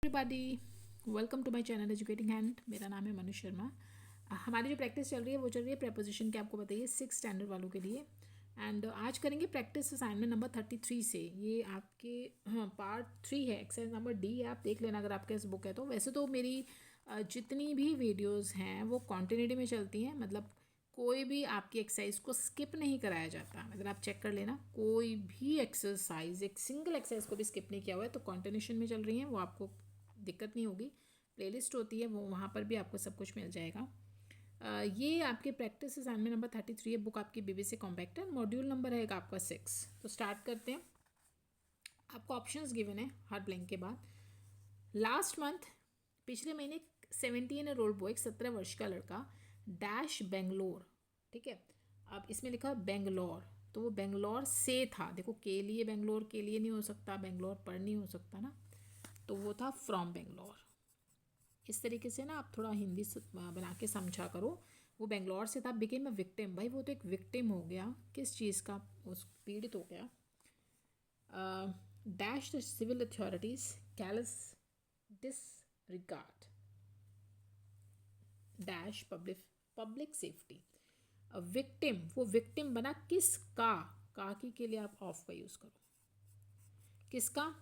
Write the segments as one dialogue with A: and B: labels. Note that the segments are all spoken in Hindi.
A: Everybody, welcome to my channel educating hand. मेरा नाम है मनु शर्मा। हमारी जो प्रैक्टिस चल रही है वो चल रही है प्रेपोजिशन की, आपको बताइए 6 स्टैंडर्ड वालों के लिए। एंड आज करेंगे प्रैक्टिस असाइनमेंट नंबर 33 से। ये आपके पार्ट 3 है, एक्सरसाइज नंबर डी है। आप देख लेना अगर आपके पास बुक है तो। वैसे तो मेरी जितनी भी वीडियोज़ हैं वो कॉन्टिन्यूटी में चलती हैं, मतलब कोई भी आपकी एक्सरसाइज को स्किप नहीं कराया जाता। अगर आप चेक कर लेना, कोई भी एक्सरसाइज, एक सिंगल एक्सरसाइज को भी स्किप नहीं किया हुआ है, तो कॉन्टिन्यूशन में चल रही हैं, वो आपको दिक्कत नहीं होगी। प्लेलिस्ट होती है वो, वहाँ पर भी आपको सब कुछ मिल जाएगा। ये आपके प्रैक्टिस असाइनमेंट नंबर 33 है। बुक आपकी BBC कॉम्पैक्ट है। मॉड्यूल नंबर है आपका 6। तो स्टार्ट करते हैं। आपको ऑप्शंस गिवन है हर ब्लैंक के बाद। लास्ट मंथ, पिछले महीने, 17-year-old बॉय, 17 वर्ष का लड़का, डैश बेंगलोर। ठीक है, अब इसमें लिखा बेंगलोर, तो वो बेंगलोर से था। देखो, के लिए बेंगलोर के लिए नहीं हो सकता, बेंगलोर पर नहीं हो सकता ना, तो वो था फ्रॉम बेंगलोर। इस तरीके से ना आप थोड़ा हिंदी बना के समझा करो। वो बेंगलोर से था, बिकेम अ विक्टिम। भाई वो तो एक विक्टिम हो गया, किस चीज़ का, उस पीड़ित हो गया। Dash the civil authorities callous disregard dash public safety. Victim, वो विक्टिम बना किसका, का के लिए आप ऑफ का यूज़ करो। किसका?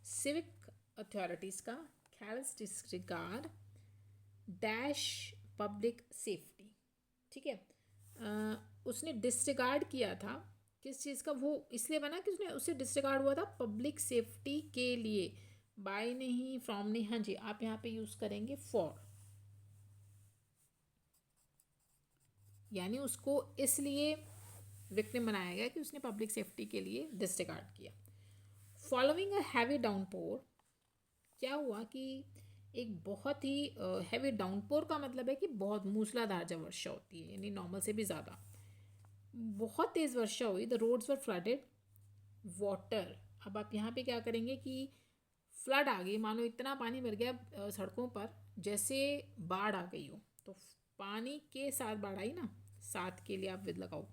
A: सिविक अथॉरिटीज़ का, callus disregard dash public safety. ठीक है, उसने डिसरिगार्ड किया था किस चीज़ का, वो इसलिए बना कि उसने उससे डिसरिगार्ड हुआ था पब्लिक सेफ्टी के लिए। बाय नहीं, फ्रॉम नहीं, हाँ जी, आप यहाँ पे यूज़ करेंगे फॉर, यानी उसको इसलिए विक्टिम बनाया गया कि उसने पब्लिक सेफ्टी के लिए डिसरिगार्ड किया। फॉलोइंग अ हैवी डाउनपोर, क्या हुआ कि एक बहुत ही हैवी डाउनपोर का मतलब है कि बहुत मूसलाधार जब वर्षा होती है, यानी नॉर्मल से भी ज़्यादा बहुत तेज़ वर्षा हुई। The roads were flooded water. अब आप यहाँ पे क्या करेंगे कि फ्लड आ गई, मानो इतना पानी भर गया सड़कों पर जैसे बाढ़ आ गई हो। तो पानी के साथ बाढ़ आई ना, साथ के लिए आप विद लगाओ,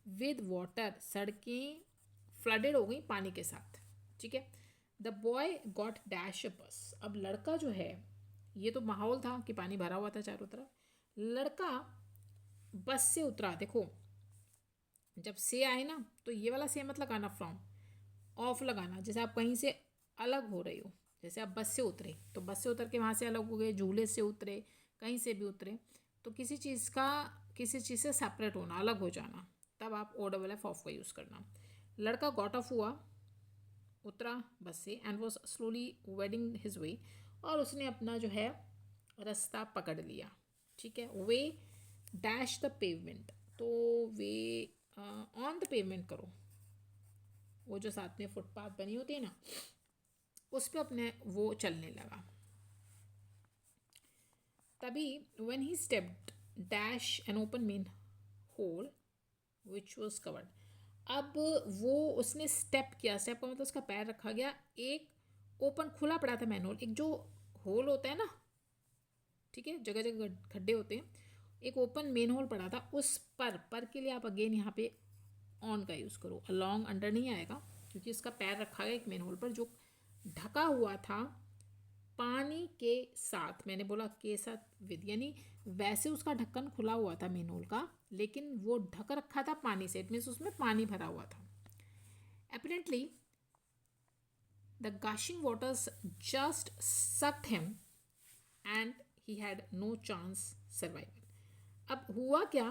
A: विद वाटर। सड़कें फ्लडेड हो गई पानी के साथ। ठीक है, the boy got dash a बस। अब लड़का जो है, ये तो माहौल था कि पानी भरा हुआ था चारों तरफ। लड़का बस से उतरा। देखो, जब से आए ना तो ये वाला से मत लगाना, फ्रॉम, ऑफ लगाना। जैसे आप कहीं से अलग हो रहे हो, जैसे आप बस से उतरे तो बस से उतर के वहाँ से अलग हो गए, झूले से उतरे, कहीं से भी उतरे, तो किसी चीज़ का, किसी चीज़ से सेपरेट होना, अलग हो जाना, तब आप ओ डबल एफ ऑफ का यूज़ करना। लड़का गॉट ऑफ हुआ, उतरा बस से, and was slowly wedding his way, और उसने अपना जो है रास्ता पकड़ लिया। ठीक है, वे डैश द पेवमेंट, तो वे ऑन द पेवमेंट करो, वो जो साथ में फुटपाथ बनी होती है ना, उस पर अपने वो चलने लगा। तभी when he stepped dash an open main whole which was covered. अब वो उसने स्टेप किया, स्टेप का मतलब उसका पैर रखा गया, एक ओपन खुला पड़ा था मैनहोल, एक जो होल होता है ना, ठीक है, जगह जगह खड्डे होते हैं, एक ओपन मेन होल पड़ा था, उस पर के लिए आप अगेन यहाँ पे ऑन का यूज़ करो। अलॉन्ग अंडर नहीं आएगा क्योंकि उसका पैर रखा गया एक मेन होल पर जो ढका हुआ था पानी के साथ। मैंने बोला के साथ विद, यानी वैसे उसका ढक्कन खुला हुआ था मेन होल का, लेकिन वो ढक रखा था पानी से, इट मीन्स उसमें पानी भरा हुआ था। Apparently the gushing waters just sucked him and he had no chance survival. अब हुआ क्या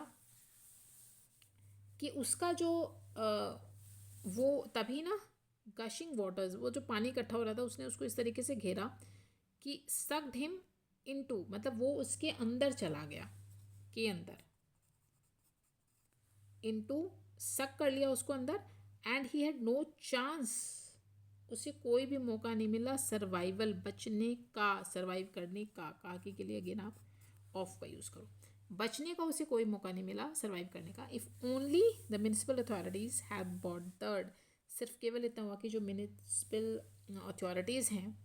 A: कि उसका जो वो तभी ना, गशिंग वाटर्स, वो जो पानी इकट्ठा हो रहा था, उसने उसको इस तरीके से घेरा कि सक्ड हिम इनटू, मतलब वो उसके अंदर चला गया, के अंदर, इनटू, सक कर लिया उसको अंदर, and he had no chance, उसे कोई भी मौका नहीं मिला सर्वाइवल, बचने का, सर्वाइव करने का के लिए अगेन आप ऑफ का यूज़ करो। बचने का उसे कोई मौका नहीं मिला सर्वाइव करने का। If only the municipal authorities have bothered, सिर्फ केवल इतना हुआ कि जो म्यूनिसिपल अथॉरिटीज़ हैं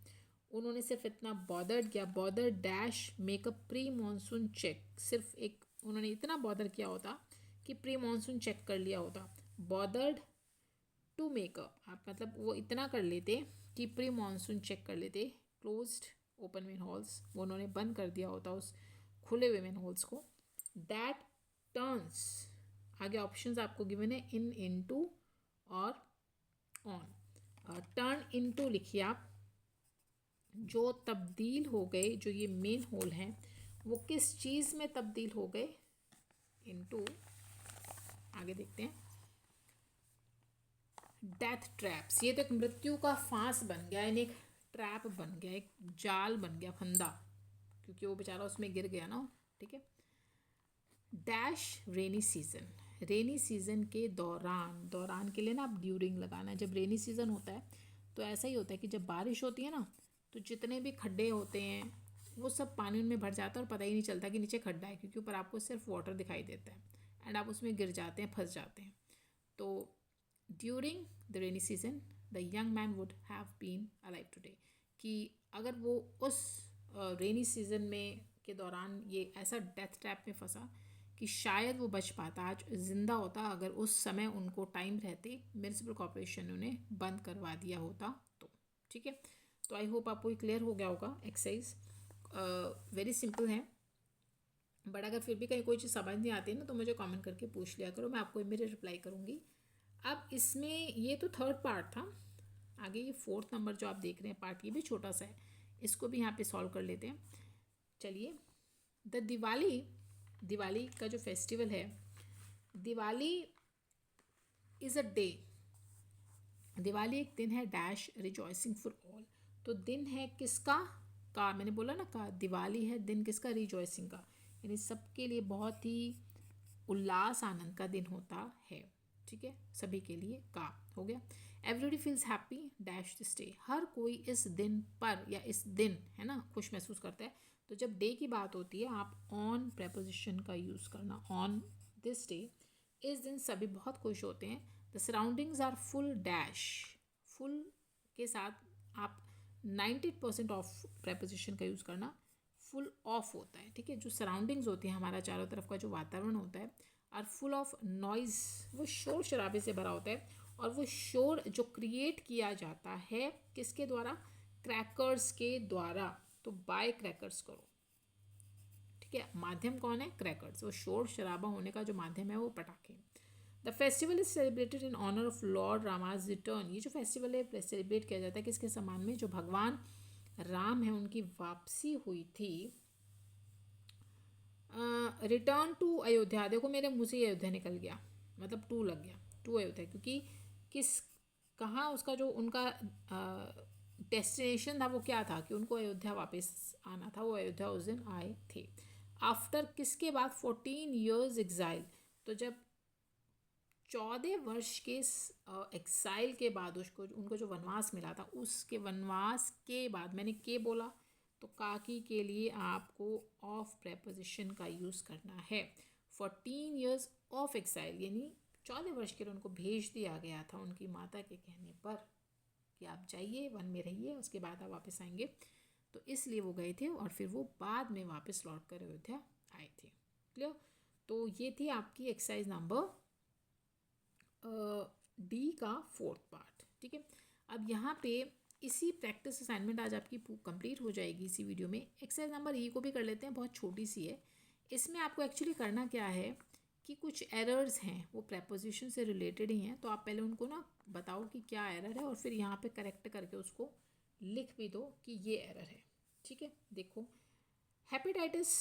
A: उन्होंने सिर्फ इतना बॉदर्ड किया, bother dash make a pre monsoon check, सिर्फ एक उन्होंने इतना बॉदर किया होता कि प्री मानसून चेक कर लिया होता। बॉदर्ड टू मेक अ, आप मतलब वो इतना कर लेते कि प्री मानसून चेक कर लेते, क्लोज्ड ओपन वेन होल्स, वो उन्होंने बंद कर दिया होता उस खुले हुए वेन होल्स को, दैट टर्न्स, आगे ऑप्शंस आपको गिवन है इन, इनटू और ऑन। टर्न इनटू लिखिए आप, जो तब्दील हो गए, जो ये मेन होल हैं वो किस चीज़ में तब्दील हो गए, इनटू, आगे देखते हैं, डेथ ट्रैप्स, ये तो एक मृत्यु का फांस बन गया, यानी एक ट्रैप बन गया, एक जाल बन गया, फंदा, क्योंकि वो बेचारा उसमें गिर गया ना, ठीक है। Dash rainy season, rainy season के दौरान, दौरान के लिए ना आप ड्यूरिंग लगाना है। जब रेनी सीजन होता है तो ऐसा ही होता है कि जब बारिश होती है ना तो जितने भी खड्डे होते हैं वो सब पानी उनमें भर जाता है और पता ही नहीं चलता कि नीचे खड्डा है, क्योंकि ऊपर आपको सिर्फ वाटर दिखाई देता है एंड आप उसमें गिर जाते हैं, फंस जाते हैं। तो during the rainy season the young man would have been alive today, कि अगर वो उस रेनी सीजन में के दौरान ये ऐसा डेथ ट्रैप में फंसा कि शायद वो बच पाता, आज ज़िंदा होता, अगर उस समय उनको टाइम रहते म्यूनिसिपल कॉर्पोरेशन ने उन्हें बंद करवा दिया होता तो, ठीक है। तो आई होप आपको ये क्लियर हो गया होगा। एक्सरसाइज वेरी सिंपल है, बट अगर फिर भी कहीं कोई चीज़ समझ नहीं आती ना तो मुझे कमेंट करके पूछ लिया करो, मैं आपको मेरे रिप्लाई करूँगी। अब इसमें ये तो थर्ड पार्ट था, आगे ये फोर्थ नंबर जो आप देख रहे हैं पार्ट, ये भी छोटा सा है, इसको भी यहाँ पे सॉल्व कर लेते हैं। चलिए, द दिवाली, दिवाली का जो फेस्टिवल है, Diwali is a day, Diwali एक दिन है, डैश रिजॉइसिंग फॉर ऑल, तो दिन है किसका, का, मैंने बोला ना का, दिवाली है दिन किसका, रिजॉइसिंग का, यानी सबके लिए बहुत ही उल्लास आनंद का दिन होता है, ठीक है, सभी के लिए का हो गया। Everybody feels happy dash this day, हर कोई इस दिन पर या इस दिन है ना खुश महसूस करता है। तो जब डे की बात होती है आप ऑन प्रेपोजिशन का यूज़ करना, ऑन दिस डे, इस दिन सभी बहुत खुश होते हैं। The surroundings are full dash, full के साथ आप 90% ऑफ प्रेपोजिशन का यूज़ करना, फुल ऑफ होता है, ठीक है। जो सराउंडिंग्स होती हैं, हमारा चारों तरफ का जो वातावरण होता है, आर फुल ऑफ नॉइज़, वो शोर शराबे से भरा होता है, और वो शोर जो क्रिएट किया जाता है किसके द्वारा, क्रैकर्स के द्वारा, तो बाय क्रैकर्स करो, ठीक है। माध्यम कौन है, क्रैकर्स, वो शोर शराबा होने का जो माध्यम है वो पटाखे। The festival is celebrated in honour of lord Rama's return, ये जो फेस्टिवल है सेलिब्रेट किया जाता है किसके सम्मान में, जो भगवान राम है उनकी वापसी हुई थी, रिटर्न टू अयोध्या, देखो मेरे मुँह से अयोध्या निकल गया, मतलब टू लग गया, टू अयोध्या, क्योंकि किस, कहाँ उसका जो उनका डेस्टिनेशन था वो क्या था, कि उनको अयोध्या वापस आना था, वो अयोध्या उस दिन आए थे। आफ्टर किसके बाद, 14 years एग्जाइल, तो जब 14 वर्ष के एक्साइल के बाद उसको उनको जो वनवास मिला था, उसके वनवास के बाद, मैंने के बोला तो काकी के लिए आपको ऑफ प्रेपोजिशन का यूज़ करना है। 14 years ऑफ एक्साइल, यानी 14 वर्ष के लिए उनको भेज दिया गया था उनकी माता के कहने पर कि आप जाइए वन में रहिए, उसके बाद आप वापस आएंगे, तो इसलिए वो गए थे और फिर वो बाद में वापस लौट कर अयोध्या आए थे। क्लियर, तो ये थी आपकी एक्सरसाइज नंबर डी का फोर्थ पार्ट, ठीक है। अब यहाँ पे इसी प्रैक्टिस असाइनमेंट आज आपकी कंप्लीट हो जाएगी इसी वीडियो में। एक्सरसाइज नंबर ई को भी कर लेते हैं, बहुत छोटी सी है। इसमें आपको एक्चुअली करना क्या है कि कुछ एरर्स हैं वो प्रेपोजिशन से रिलेटेड ही हैं, तो आप पहले उनको ना बताओ कि क्या एरर है और फिर यहाँ पे करेक्ट करके उसको लिख भी दो कि ये एरर है, ठीक है। देखो, hepatitis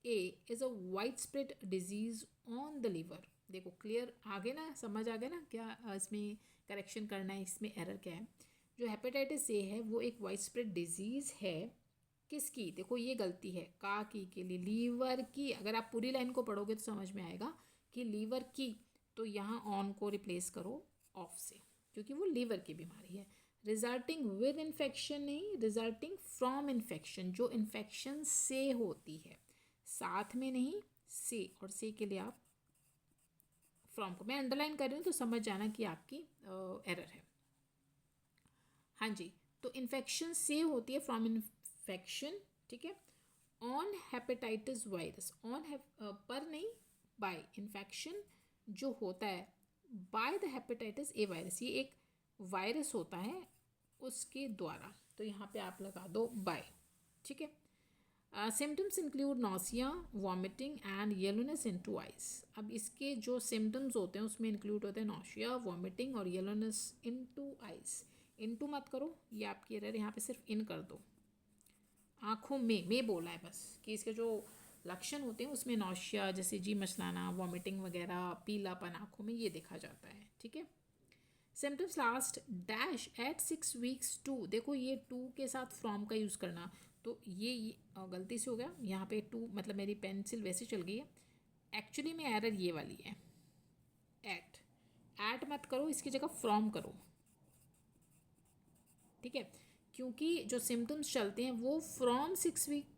A: A is a wide spread disease on the liver, देखो क्लियर आगे ना, समझ आ गया ना क्या इसमें करेक्शन करना है, इसमें एरर क्या है। जो हेपेटाइटिस ए है वो एक वाइड स्प्रेड डिजीज़ है, किसकी, देखो ये गलती है का की के लिए, लीवर की, अगर आप पूरी लाइन को पढ़ोगे तो समझ में आएगा कि लीवर की, तो यहाँ ऑन को रिप्लेस करो ऑफ से, क्योंकि वो लीवर की बीमारी है। रिजल्टिंग विद इन्फेक्शन नहीं, रिजल्टिंग फ्रॉम इन्फेक्शन, जो इन्फेक्शन से होती है, साथ में नहीं, से, और से के लिए आप फ्रॉम को मैं अंडरलाइन कर रही हूँ तो समझ जाना कि आपकी एरर है। हाँ जी, तो इन्फेक्शन से होती है, फ्रॉम इन्फेक्शन, ठीक है। ऑन हेपेटाइटिस वायरस, ऑन पर नहीं, बाय इन्फेक्शन जो होता है by the hepatitis A virus, ये एक वायरस होता है उसके द्वारा, तो यहाँ पे आप लगा दो बाय, ठीक है। Symptoms include nausea, vomiting and yellowness into eyes. अब इसके जो सिम्टम्स होते हैं उसमें इंक्लूड होते हैं नॉसिया, वॉमिटिंग और yellowness into eyes. Into मत करो, ये आपकी एरर, यहाँ पे सिर्फ इन कर दो। आँखों में बोला है बस कि इसके जो लक्षण होते हैं उसमें नौशिया जैसे जी मचलाना, वॉमिटिंग वगैरह, पीलापन आँखों में, ये देखा जाता है। ठीक है। Symptoms last dash at 6 weeks to. देखो ये टू के साथ फ्रॉम का यूज़ करना, तो ये गलती से हो गया यहाँ पे टू, मतलब मेरी पेंसिल वैसे चल गई है। एक्चुअली में एरर ये वाली है, एट मत करो, इसकी जगह फ्रॉम करो। ठीक है, क्योंकि जो सिम्टम्स चलते हैं वो फ्रॉम 6 वीक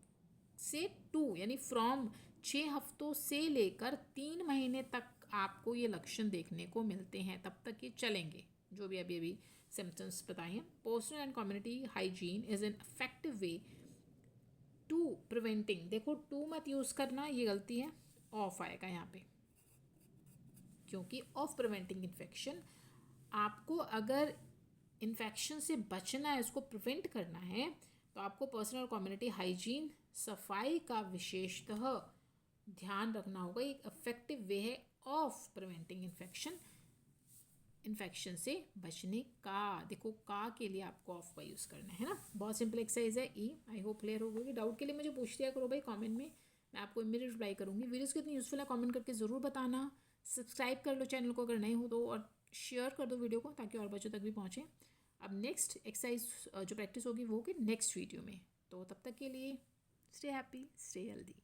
A: से टू, यानी फ्रॉम 6 हफ्तों से लेकर 3 महीने तक आपको ये लक्षण देखने को मिलते हैं, तब तक ये चलेंगे जो भी अभी अभी सिम्टम्स बताए हैं। Personal and community hygiene is an effective way to preventing. देखो टू मत यूज़ करना, ये गलती है, ऑफ आएगा यहाँ पे, क्योंकि ऑफ प्रिवेंटिंग इन्फेक्शन। आपको अगर इन्फेक्शन से बचना है, उसको प्रिवेंट करना है, तो आपको पर्सनल और कम्युनिटी हाइजीन, सफाई का विशेषतः ध्यान रखना होगा। एक इफेक्टिव वे है ऑफ प्रिवेंटिंग इन्फेक्शन से बचने का। देखो का के लिए आपको ऑफ का यूज़ करना है ना। बहुत सिंपल एक्सरसाइज है ई। आई होप क्लियर हो गई। डाउट के लिए मुझे पूछ दिया करो भाई कमेंट में, मैं आपको इमीडिएट रिप्लाई करूँगी। वीडियोस कितनी यूज़फुल है कमेंट करके ज़रूर बताना। सब्सक्राइब कर लो चैनल को अगर नए हो तो, और शेयर कर दो वीडियो को ताकि और बच्चों तक भी पहुँचे। अब नेक्स्ट एक्सरसाइज जो प्रैक्टिस होगी वो होगी नेक्स्ट वीडियो में। तो तब तक के लिए स्टे हैप्पी, स्टे हेल्दी।